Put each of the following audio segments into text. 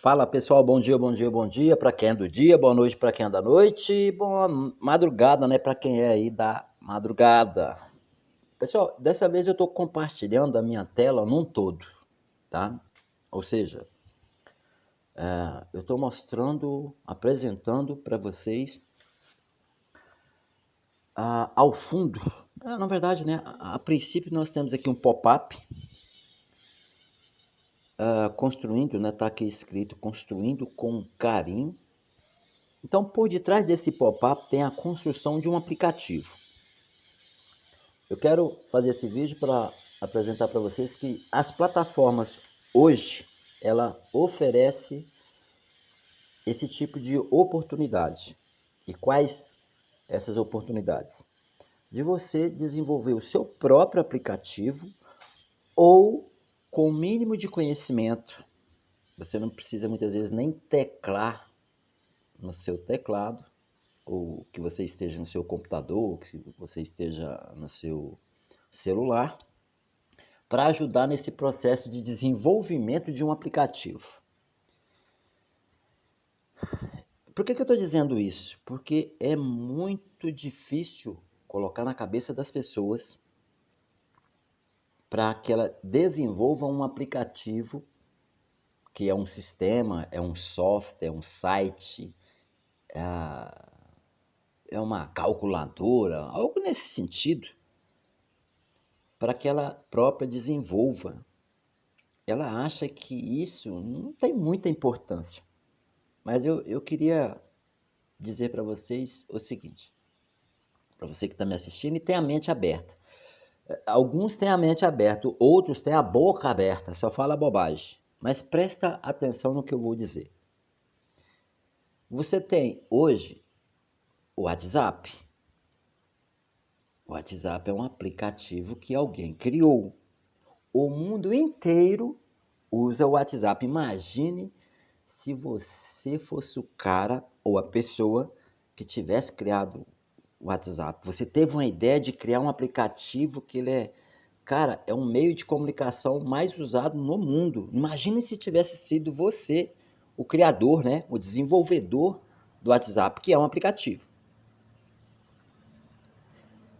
Fala pessoal, bom dia, bom dia, bom dia para quem é do dia, boa noite para quem é da noite, boa madrugada, né, para quem é aí da madrugada. Pessoal, dessa vez eu estou compartilhando a minha tela num todo, tá? Ou seja, eu estou mostrando, apresentando para vocês ao fundo. Na verdade, né, a princípio nós temos aqui um pop-up construindo, né, tá aqui escrito construindo com carinho. Então, por detrás desse pop-up tem a construção de um aplicativo. Eu quero fazer esse vídeo para apresentar para vocês que as plataformas hoje, ela oferece esse tipo de oportunidade. E quais essas oportunidades? De você desenvolver o seu próprio aplicativo ou com o mínimo de conhecimento. Você não precisa muitas vezes nem teclar no seu teclado, ou que você esteja no seu computador, ou que você esteja no seu celular, para ajudar nesse processo de desenvolvimento de um aplicativo. Por que eu estou dizendo isso? Porque é muito difícil colocar na cabeça das pessoas para que ela desenvolva um aplicativo que é um sistema, é um software, é um site, é uma calculadora, algo nesse sentido, para que ela própria desenvolva. Ela acha que isso não tem muita importância. Mas eu queria dizer para vocês o seguinte, para você que está me assistindo e tem a mente aberta. Alguns têm a mente aberta, outros têm a boca aberta, só fala bobagem. Mas presta atenção no que eu vou dizer. Você tem hoje o WhatsApp. O WhatsApp é um aplicativo que alguém criou. O mundo inteiro usa o WhatsApp. Imagine se você fosse o cara ou a pessoa que tivesse criado o WhatsApp. Você teve uma ideia de criar um aplicativo que ele é, cara, é um meio de comunicação mais usado no mundo. Imagine se tivesse sido você o criador, né, o desenvolvedor do WhatsApp, que é um aplicativo.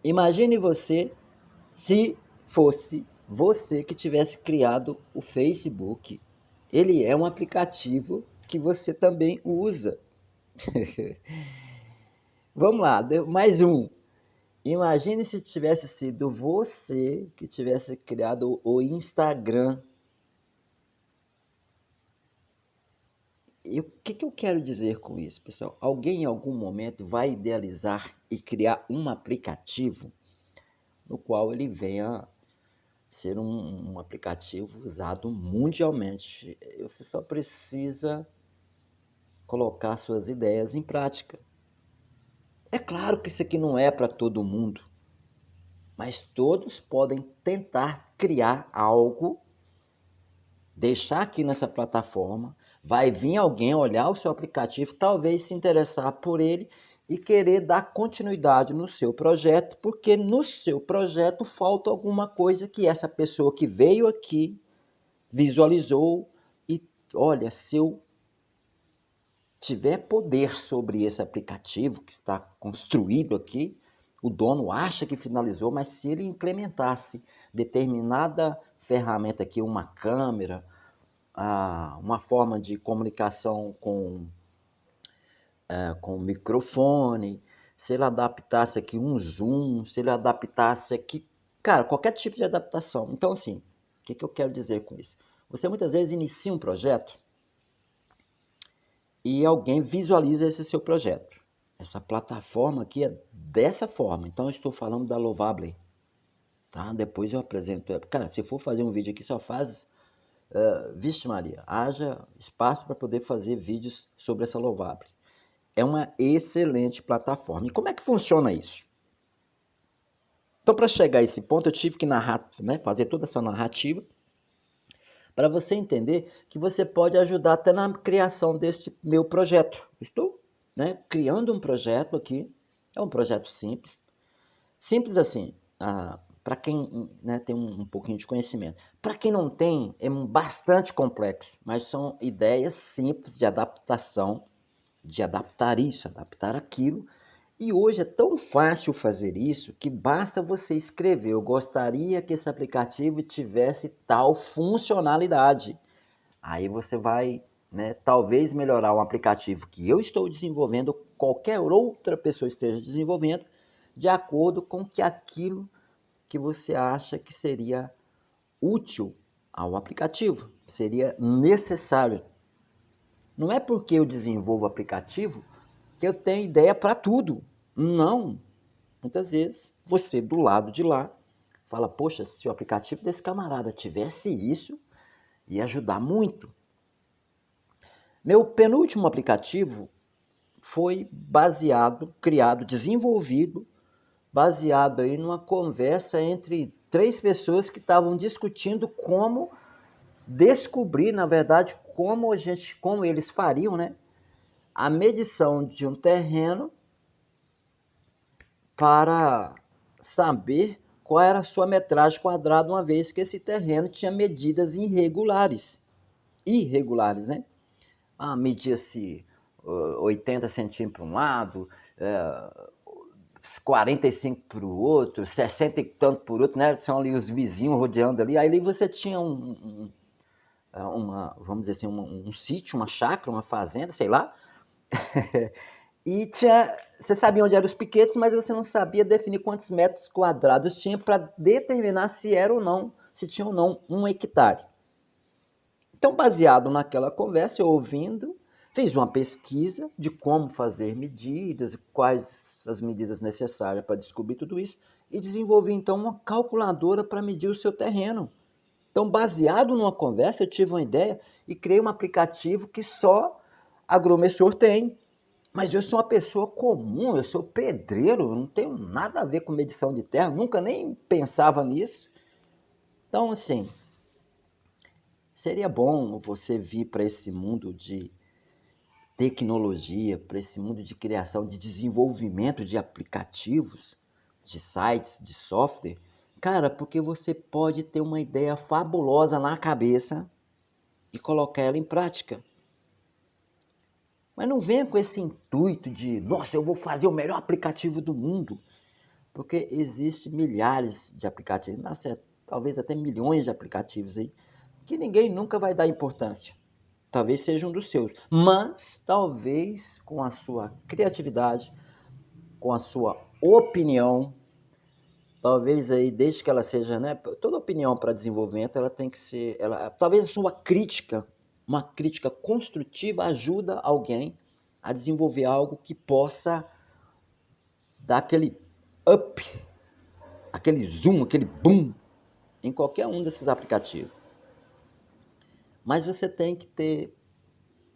Imagine você se fosse você que tivesse criado o Facebook. Ele é um aplicativo que você também usa. Vamos lá, mais um. Imagine se tivesse sido você que tivesse criado o Instagram. E o que eu quero dizer com isso, pessoal? Alguém em algum momento vai idealizar e criar um aplicativo no qual ele venha ser um aplicativo usado mundialmente. Você só precisa colocar suas ideias em prática. É claro que isso aqui não é para todo mundo, mas todos podem tentar criar algo, deixar aqui nessa plataforma, vai vir alguém olhar o seu aplicativo, talvez se interessar por ele e querer dar continuidade no seu projeto, porque no seu projeto falta alguma coisa que essa pessoa que veio aqui visualizou e, olha, se eu tiver poder sobre esse aplicativo que está construído aqui, o dono acha que finalizou, mas se ele implementasse determinada ferramenta aqui, uma câmera, uma forma de comunicação com microfone, se ele adaptasse aqui um zoom, se ele adaptasse aqui, cara, qualquer tipo de adaptação. Então, assim, o que eu quero dizer com isso? Você muitas vezes inicia um projeto e alguém visualiza esse seu projeto. Essa plataforma aqui é dessa forma. Então, eu estou falando da Lovable. Tá? Depois eu apresento. Cara, se for fazer um vídeo aqui, só faz... vixe Maria, haja espaço para poder fazer vídeos sobre essa Lovable. É uma excelente plataforma. E como é que funciona isso? Então, para chegar a esse ponto, eu tive que narrar, né, fazer toda essa narrativa para você entender que você pode ajudar até na criação desse meu projeto. Estou, né, criando um projeto aqui, é um projeto simples. Simples assim, para quem, né, tem um pouquinho de conhecimento. Para quem não tem, é bastante complexo, mas são ideias simples de adaptação, de adaptar isso, adaptar aquilo. E hoje é tão fácil fazer isso que basta você escrever: eu gostaria que esse aplicativo tivesse tal funcionalidade. Aí você vai, né, talvez melhorar um aplicativo que eu estou desenvolvendo, qualquer outra pessoa esteja desenvolvendo, de acordo com que aquilo que você acha que seria útil ao aplicativo, seria necessário. Não é porque eu desenvolvo o aplicativo que eu tenho ideia para tudo. Não. Muitas vezes você do lado de lá fala: poxa, se o aplicativo desse camarada tivesse isso, ia ajudar muito. Meu penúltimo aplicativo foi criado, desenvolvido, baseado aí numa conversa entre 3 pessoas que estavam discutindo como descobrir, na verdade, como eles fariam, né, a medição de um terreno para saber qual era a sua metragem quadrada, uma vez que esse terreno tinha medidas irregulares. Irregulares, né? Media-se 80 centímetros para um lado, 45 para o outro, 60 e tanto por outro, né? São ali os vizinhos rodeando ali. Aí você tinha vamos dizer assim, um sítio, uma chácara, uma fazenda, sei lá. E você sabia onde eram os piquetes, mas você não sabia definir quantos metros quadrados tinha para determinar se era ou não, se tinha ou não 1 hectare. Então, baseado naquela conversa, eu ouvindo, fiz uma pesquisa de como fazer medidas, quais as medidas necessárias para descobrir tudo isso, e desenvolvi então uma calculadora para medir o seu terreno. Então, baseado numa conversa, eu tive uma ideia e criei um aplicativo que só agromensor tem. Mas eu sou uma pessoa comum, eu sou pedreiro, eu não tenho nada a ver com medição de terra, nunca nem pensava nisso. Então, assim, seria bom você vir para esse mundo de tecnologia, para esse mundo de criação, de desenvolvimento de aplicativos, de sites, de software. Cara, porque você pode ter uma ideia fabulosa na cabeça e colocar ela em prática. Mas não venha com esse intuito de, nossa, eu vou fazer o melhor aplicativo do mundo. Porque existe milhares de aplicativos, nossa, talvez até milhões de aplicativos aí, que ninguém nunca vai dar importância. Talvez seja um dos seus, mas talvez com a sua criatividade, com a sua opinião, talvez aí, desde que ela seja, né, toda opinião para desenvolvimento, ela tem que ser, talvez a sua crítica, uma crítica construtiva ajuda alguém a desenvolver algo que possa dar aquele up, aquele zoom, aquele boom em qualquer um desses aplicativos. Mas você tem que ter,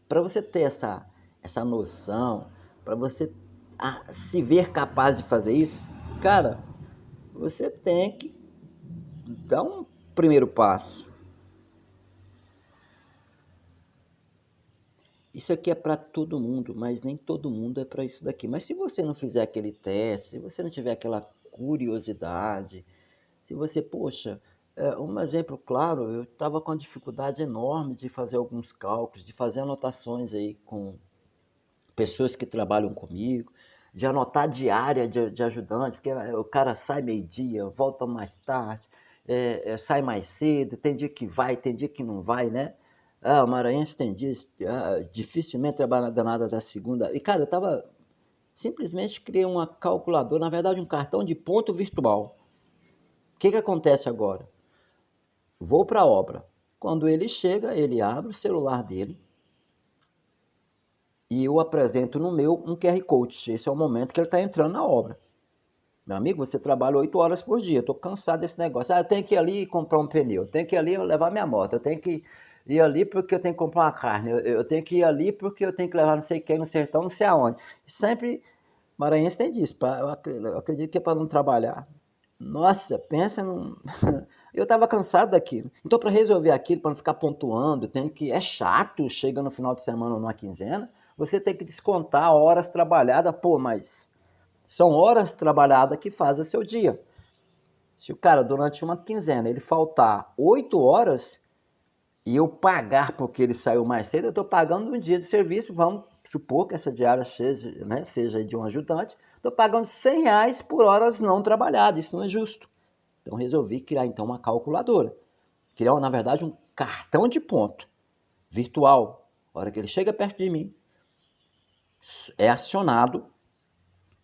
para você ter essa noção, para você se ver capaz de fazer isso, cara, você tem que dar um primeiro passo. Isso aqui é para todo mundo, mas nem todo mundo é para isso daqui. Mas se você não fizer aquele teste, se você não tiver aquela curiosidade, se você, poxa, um exemplo claro, eu estava com uma dificuldade enorme de fazer alguns cálculos, de fazer anotações aí com pessoas que trabalham comigo, de anotar diária de ajudante, porque o cara sai meio-dia, volta mais tarde, sai mais cedo, tem dia que vai, tem dia que não vai, né? O maranhense tem dias, dificilmente trabalha danada da segunda. E, cara, simplesmente criei uma calculadora, na verdade um cartão de ponto virtual. O que acontece agora? Vou para a obra. Quando ele chega, ele abre o celular dele e eu apresento no meu um QR Code. Esse é o momento que ele está entrando na obra. Meu amigo, você trabalha 8 horas por dia, estou cansado desse negócio. Eu tenho que ir ali comprar um pneu, eu tenho que ir ali levar minha moto, eu tenho que ir ali porque eu tenho que comprar uma carne, eu tenho que ir ali porque eu tenho que levar não sei quem no sertão, não sei aonde. Sempre, maranhense tem disso, eu acredito que é para não trabalhar. Nossa, pensa num... Eu estava cansado daquilo. Então, para resolver aquilo, para não ficar pontuando, tendo que... É chato, chega no final de semana ou numa quinzena, você tem que descontar horas trabalhadas. Pô, mas são horas trabalhadas que fazem o seu dia. Se o cara, durante uma quinzena, ele faltar 8 horas e eu pagar porque ele saiu mais cedo, eu estou pagando um dia de serviço, vamos supor que essa diária seja, né, seja de um ajudante, estou pagando R$ 100 por horas não trabalhadas, isso não é justo. Então resolvi criar então uma calculadora, criar na verdade um cartão de ponto virtual. A hora que ele chega perto de mim, é acionado,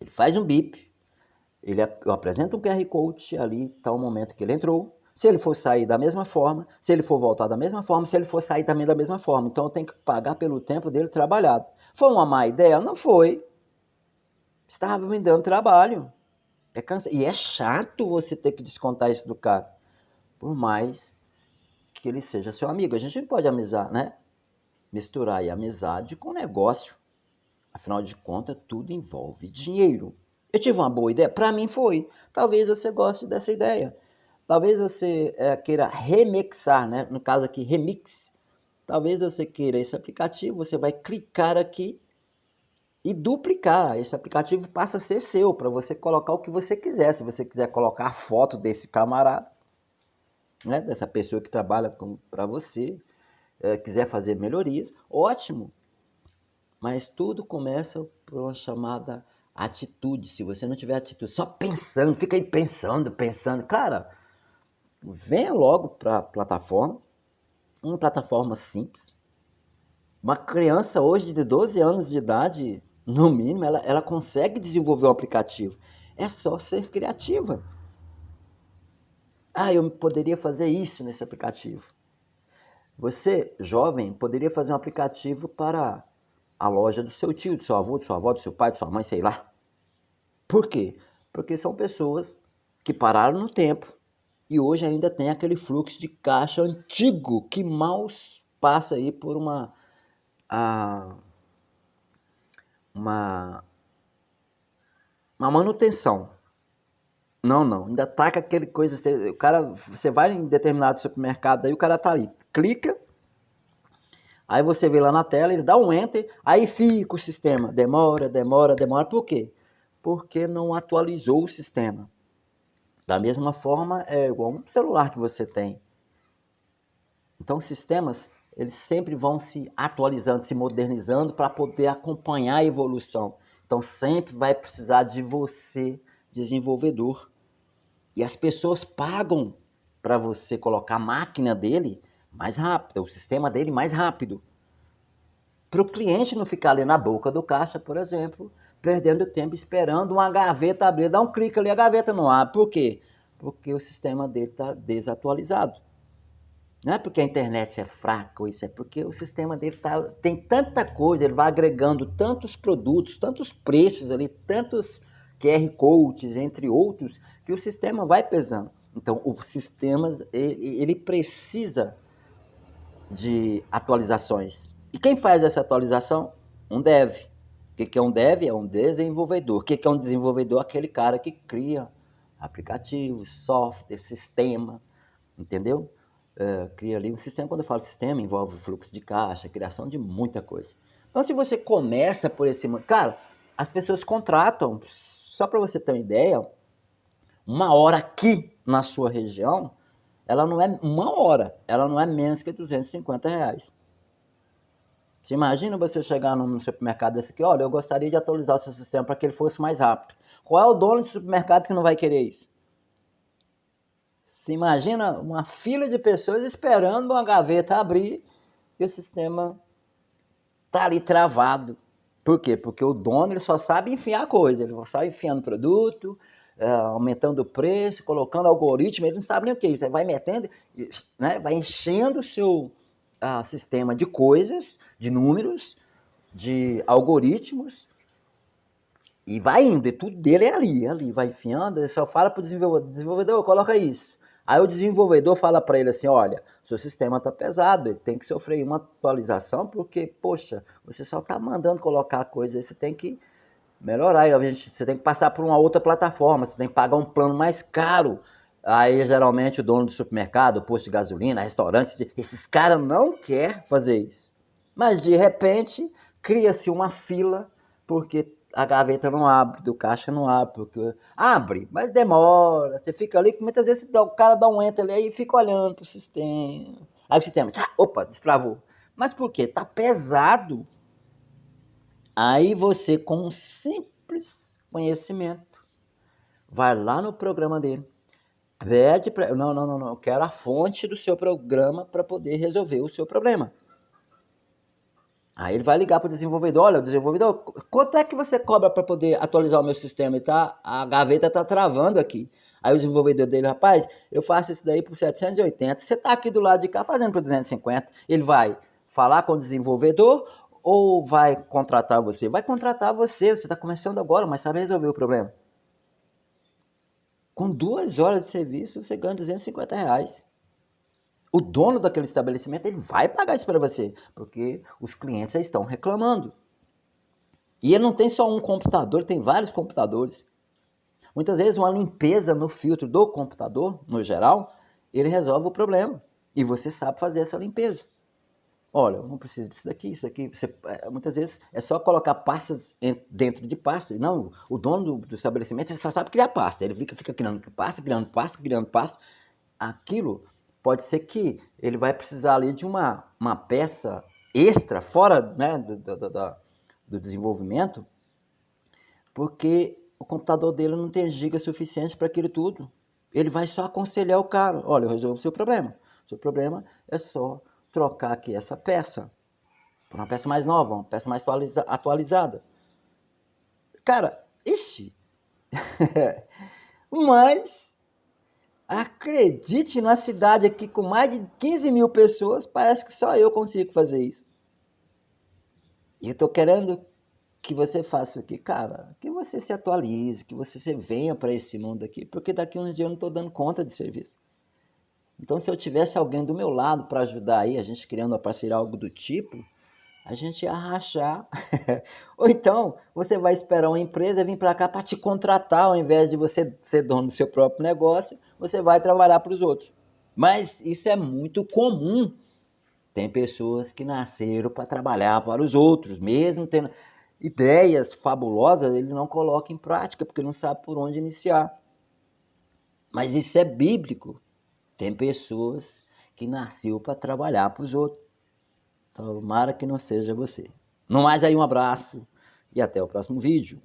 ele faz um bip, eu apresento um QR Code ali, tá o momento que ele entrou. Se ele for sair da mesma forma, se ele for voltar da mesma forma, se ele for sair também da mesma forma. Então eu tenho que pagar pelo tempo dele trabalhado. Foi uma má ideia? Não foi. Estava me dando trabalho. E é chato você ter que descontar isso do cara. Por mais que ele seja seu amigo. A gente não pode né? Misturar aí amizade com negócio. Afinal de contas, tudo envolve dinheiro. Eu tive uma boa ideia? Para mim foi. Talvez você goste dessa ideia. Talvez você queira remixar, né? No caso aqui, remix. Talvez você queira esse aplicativo, você vai clicar aqui e duplicar. Esse aplicativo passa a ser seu, para você colocar o que você quiser. Se você quiser colocar a foto desse camarada, né? Dessa pessoa que trabalha para você, quiser fazer melhorias, ótimo. Mas tudo começa por uma chamada atitude. Se você não tiver atitude, só pensando, fica aí pensando, cara, venha logo para a plataforma, uma plataforma simples. Uma criança hoje de 12 anos de idade, no mínimo, ela consegue desenvolver um aplicativo. É só ser criativa. Eu poderia fazer isso nesse aplicativo. Você, jovem, poderia fazer um aplicativo para a loja do seu tio, do seu avô, do sua avó, do seu pai, de sua mãe, sei lá. Por quê? Porque são pessoas que pararam no tempo e hoje ainda tem aquele fluxo de caixa antigo que mal passa aí por uma manutenção. Não, ainda tá com aquele coisa, você vai em determinado supermercado, aí o cara tá ali, clica, aí você vê lá na tela, ele dá um enter, aí fica o sistema, demora, por quê? Porque não atualizou o sistema. Da mesma forma, é igual um celular que você tem. Então, os sistemas, eles sempre vão se atualizando, se modernizando para poder acompanhar a evolução. Então, sempre vai precisar de você, desenvolvedor. E as pessoas pagam para você colocar a máquina dele mais rápida, o sistema dele mais rápido. Para o cliente não ficar ali na boca do caixa, por exemplo, perdendo tempo esperando uma gaveta abrir, dá um clique ali, a gaveta não abre. Por quê? Porque o sistema dele está desatualizado. Não é porque a internet é fraca, isso é porque o sistema dele tem tanta coisa, ele vai agregando tantos produtos, tantos preços ali, tantos QR Codes, entre outros, que o sistema vai pesando. Então, o sistema ele precisa de atualizações. E quem faz essa atualização? Um dev. O que é um dev? É um desenvolvedor. O que é um desenvolvedor? Aquele cara que cria aplicativos, software, sistema, entendeu? Cria ali um sistema. Quando eu falo sistema, envolve fluxo de caixa, criação de muita coisa. Então, se você começa por esse... Cara, as pessoas contratam, só para você ter uma ideia, uma hora aqui na sua região, ela não é uma hora, ela não é menos que R$ 250. Você imagina você chegar num supermercado desse aqui, olha, eu gostaria de atualizar o seu sistema para que ele fosse mais rápido. Qual é o dono de supermercado que não vai querer isso? Você imagina uma fila de pessoas esperando uma gaveta abrir e o sistema tá ali travado. Por quê? Porque o dono ele só sabe enfiar coisa, ele só sabe enfiando produto, aumentando o preço, colocando algoritmo, ele não sabe nem o que é isso. Aí vai metendo, né, vai enchendo o seu sistema de coisas, de números, de algoritmos, e vai indo, e tudo dele é ali, vai enfiando, ele só fala para o desenvolvedor, coloca isso. Aí o desenvolvedor fala para ele assim, olha, seu sistema está pesado, ele tem que sofrer uma atualização, porque, poxa, você só está mandando colocar coisa, você tem que melhorar, você tem que passar por uma outra plataforma, você tem que pagar um plano mais caro. Aí, geralmente, o dono do supermercado, posto de gasolina, restaurantes, esses caras não querem fazer isso. Mas, de repente, cria-se uma fila, porque a gaveta não abre, do caixa não abre, porque abre, mas demora. Você fica ali, que muitas vezes o cara dá um enter ali e fica olhando pro sistema. Aí o sistema, opa, destravou. Mas por quê? Tá pesado. Aí você, com um simples conhecimento, vai lá no programa dele, pede para, não, eu quero a fonte do seu programa para poder resolver o seu problema. Aí ele vai ligar para o desenvolvedor, olha, o desenvolvedor, quanto é que você cobra para poder atualizar o meu sistema? A gaveta está travando aqui. Aí o desenvolvedor dele, rapaz, eu faço isso daí por 780, você está aqui do lado de cá fazendo por 250. Ele vai falar com o desenvolvedor ou vai contratar você? Vai contratar você, você está começando agora, mas sabe resolver o problema. Com 2 horas de serviço, você ganha R$250. O dono daquele estabelecimento, ele vai pagar isso para você, porque os clientes já estão reclamando. E ele não tem só um computador, tem vários computadores. Muitas vezes uma limpeza no filtro do computador, no geral, ele resolve o problema. E você sabe fazer essa limpeza. Olha, eu não preciso disso daqui, isso aqui. Você, muitas vezes é só colocar pastas dentro de pasta. Não, o dono do estabelecimento só sabe criar pasta. Ele fica criando pasta. Aquilo pode ser que ele vai precisar ali de uma peça extra, fora, né, do desenvolvimento, porque o computador dele não tem giga suficiente para aquilo tudo. Ele vai só aconselhar o cara, olha, eu resolvo o seu problema. O seu problema é só trocar aqui essa peça por uma peça mais nova, uma peça mais atualizada. Cara, mas acredite, na cidade aqui com mais de 15 mil pessoas, parece que só eu consigo fazer isso. E eu tô querendo que você faça o quê? Cara, que você se atualize, que você venha para esse mundo aqui, porque daqui uns dias eu não estou dando conta de serviço. Então, se eu tivesse alguém do meu lado para ajudar aí, a gente criando uma parceria, algo do tipo, a gente ia rachar. Ou então, você vai esperar uma empresa vir para cá para te contratar, ao invés de você ser dono do seu próprio negócio, você vai trabalhar para os outros. Mas isso é muito comum. Tem pessoas que nasceram para trabalhar para os outros, mesmo tendo ideias fabulosas, ele não coloca em prática, porque não sabe por onde iniciar. Mas isso é bíblico. Tem pessoas que nasceu para trabalhar para os outros. Tomara que não seja você. No mais aí, um abraço e até o próximo vídeo.